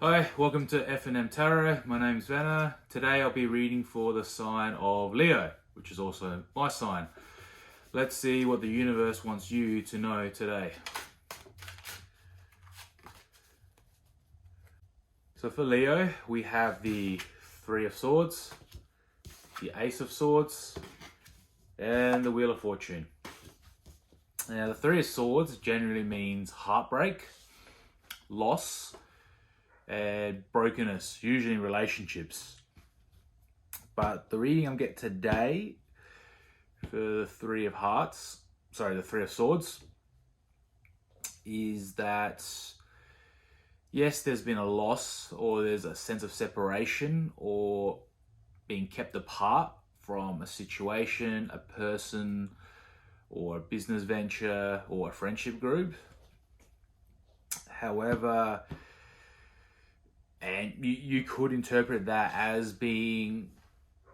Hi, welcome to F&M Tarot. My name is Vanna. Today I'll be reading for the sign of Leo, which is also my sign. Let's see what the universe wants you to know today. So for Leo, we have the Three of Swords, the Ace of Swords, and the Wheel of Fortune. Now, the Three of Swords generally means heartbreak, loss, and brokenness, usually in relationships. But the reading I'm getting today for the Three of Swords, is that yes, there's been a loss, or there's a sense of separation, or being kept apart from a situation, a person, or a business venture, or a friendship group. However, and you could interpret that as being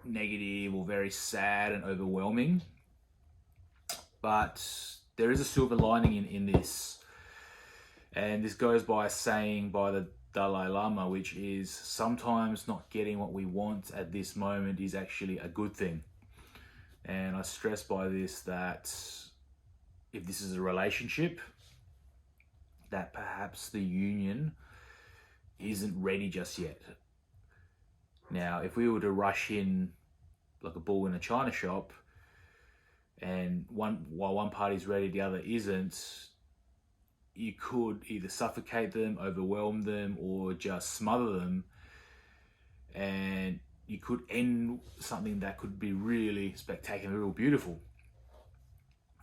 negative or very sad and overwhelming. But there is a silver lining in this. And this goes by saying by the Dalai Lama, which is sometimes not getting what we want at this moment is actually a good thing. And I stress by this that if this is a relationship, that perhaps the union isn't ready just yet. Now, if we were to rush in like a bull in a china shop, and while one party's ready, the other isn't, you could either suffocate them, overwhelm them, or just smother them, and you could end something that could be really spectacular, real beautiful.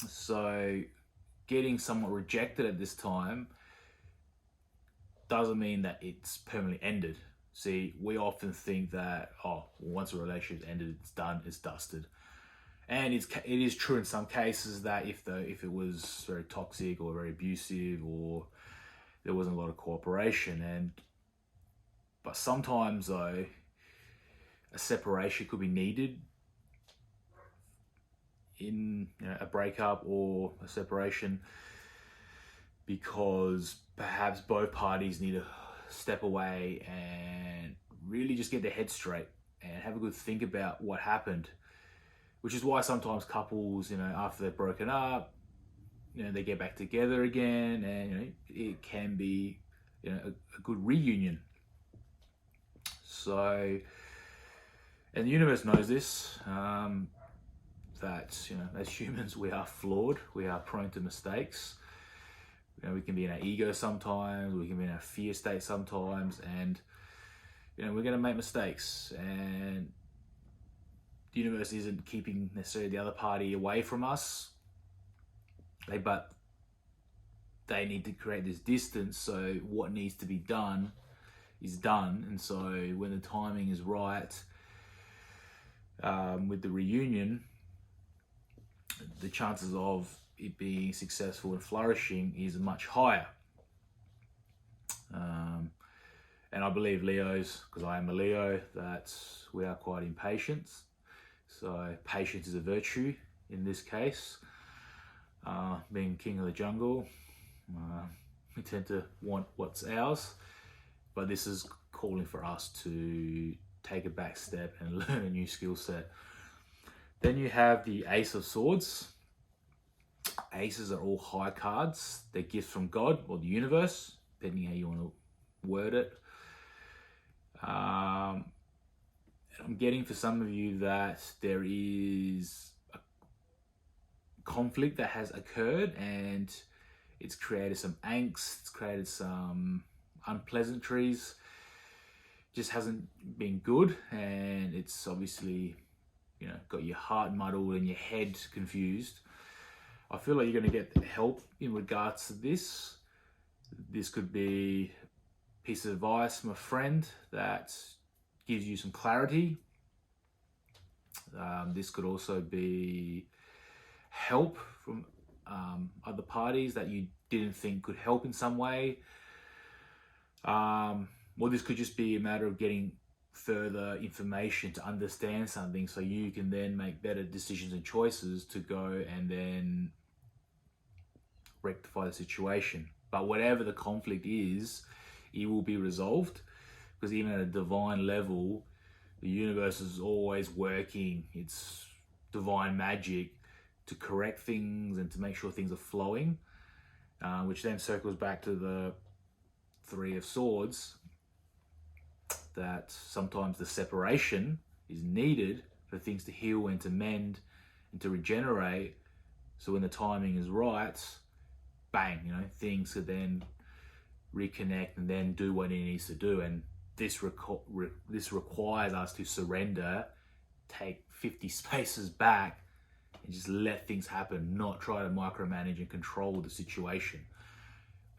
So getting somewhat rejected at this time doesn't mean that it's permanently ended. See, we often think that, once a relationship's ended, it's done, it's dusted. And it is true in some cases that if it was very toxic or very abusive, or there wasn't a lot of cooperation, but sometimes though, a separation could be needed in a breakup or a separation, because perhaps both parties need to step away and really just get their head straight and have a good think about what happened. Which is why sometimes couples, after they've broken up, they get back together again, and it can be a good reunion. So, and the universe knows this, that as humans we are flawed, we are prone to mistakes. We can be in our ego sometimes, we can be in our fear state sometimes, and we're going to make mistakes, and the universe isn't keeping necessarily the other party away from us, but they need to create this distance, so what needs to be done is done. And so when the timing is right, with the reunion, the chances of it being successful and flourishing is much higher. And I believe Leos, because I am a Leo, that we are quite impatient. So patience is a virtue in this case. Being king of the jungle, we tend to want what's ours, but this is calling for us to take a back step and learn a new skill set. Then you have the Ace of Swords. Aces are all high cards. They're gifts from God or the universe, depending how you want to word it. I'm getting for some of you that there is a conflict that has occurred, and it's created some angst, it's created some unpleasantries, just hasn't been good, and it's obviously got your heart muddled and your head confused. I feel like you're going to get help in regards to this. This could be a piece of advice from a friend that gives you some clarity. This could also be help from other parties that you didn't think could help in some way. Or this could just be a matter of getting further information to understand something, so you can then make better decisions and choices to go and then rectify the situation. But whatever the conflict is, it will be resolved. because even at a divine level, the universe is always working its divine magic to correct things and to make sure things are flowing, which then circles back to the Three of Swords, that sometimes the separation is needed for things to heal and to mend and to regenerate. So when the timing is right, bang, things could then reconnect and then do what it needs to do. And this requires us to surrender, take 50 spaces back, and just let things happen, not try to micromanage and control the situation.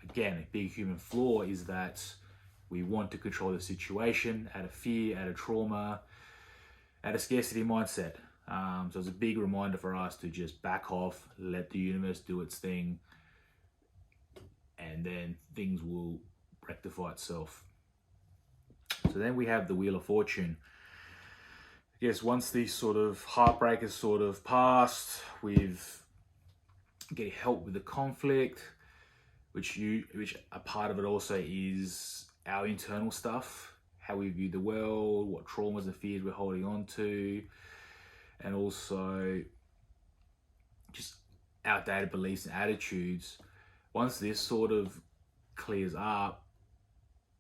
Again, a big human flaw is that we want to control the situation out of fear, out of trauma, out of scarcity mindset. So it's a big reminder for us to just back off, let the universe do its thing, and then things will rectify itself. So then we have the Wheel of Fortune. I guess once these sort of heartbreak is sort of passed, we've getting help with the conflict, which a part of it also is our internal stuff, how we view the world, what traumas and fears we're holding on to, and also just outdated beliefs and attitudes. Once this sort of clears up,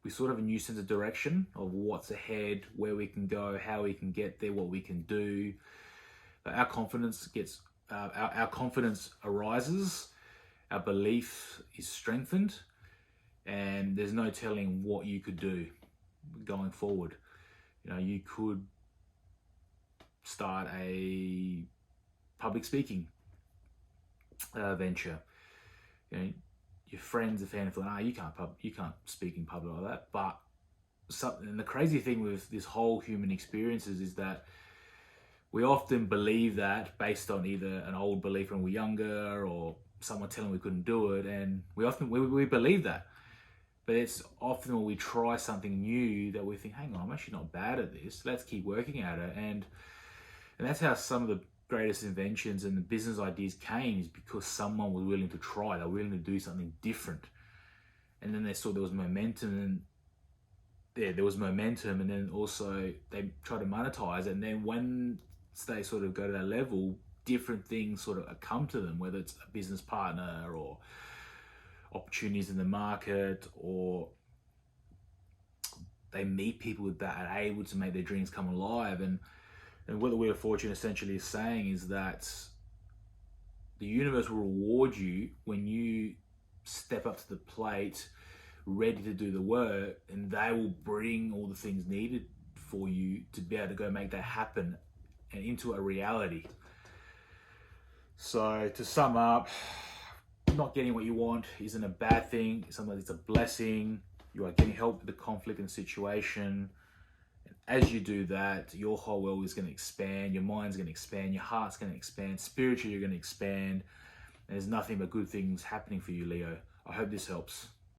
we sort of have a new sense of direction of what's ahead, where we can go, how we can get there, what we can do. Our confidence our confidence arises, our belief is strengthened, and there's no telling what you could do going forward. You could start a public speaking venture. Your friends and family feel, you can't speak in public like that. But and the crazy thing with this whole human experiences is that we often believe that based on either an old belief when we're younger or someone telling we couldn't do it, and we believe that. But it's often when we try something new that we think, hang on, I'm actually not bad at this. Let's keep working at it. And that's how some of the greatest inventions and the business ideas came, is because someone was willing to try. They were willing to do something different. And then they saw there was momentum, and there was momentum, and then also they tried to monetize it. And then once they sort of go to that level, different things sort of come to them, whether it's a business partner or opportunities in the market, or they meet people that are able to make their dreams come alive. And what the Wheel of Fortune essentially is saying is that the universe will reward you when you step up to the plate, ready to do the work, and they will bring all the things needed for you to be able to go make that happen and into a reality. So to sum up, not getting what you want isn't a bad thing. Sometimes it's a blessing. You are getting help with the conflict and situation. And as you do that, your whole world is going to expand. Your mind's going to expand. Your heart's going to expand. Spiritually, you're going to expand. And there's nothing but good things happening for you, Leo. I hope this helps.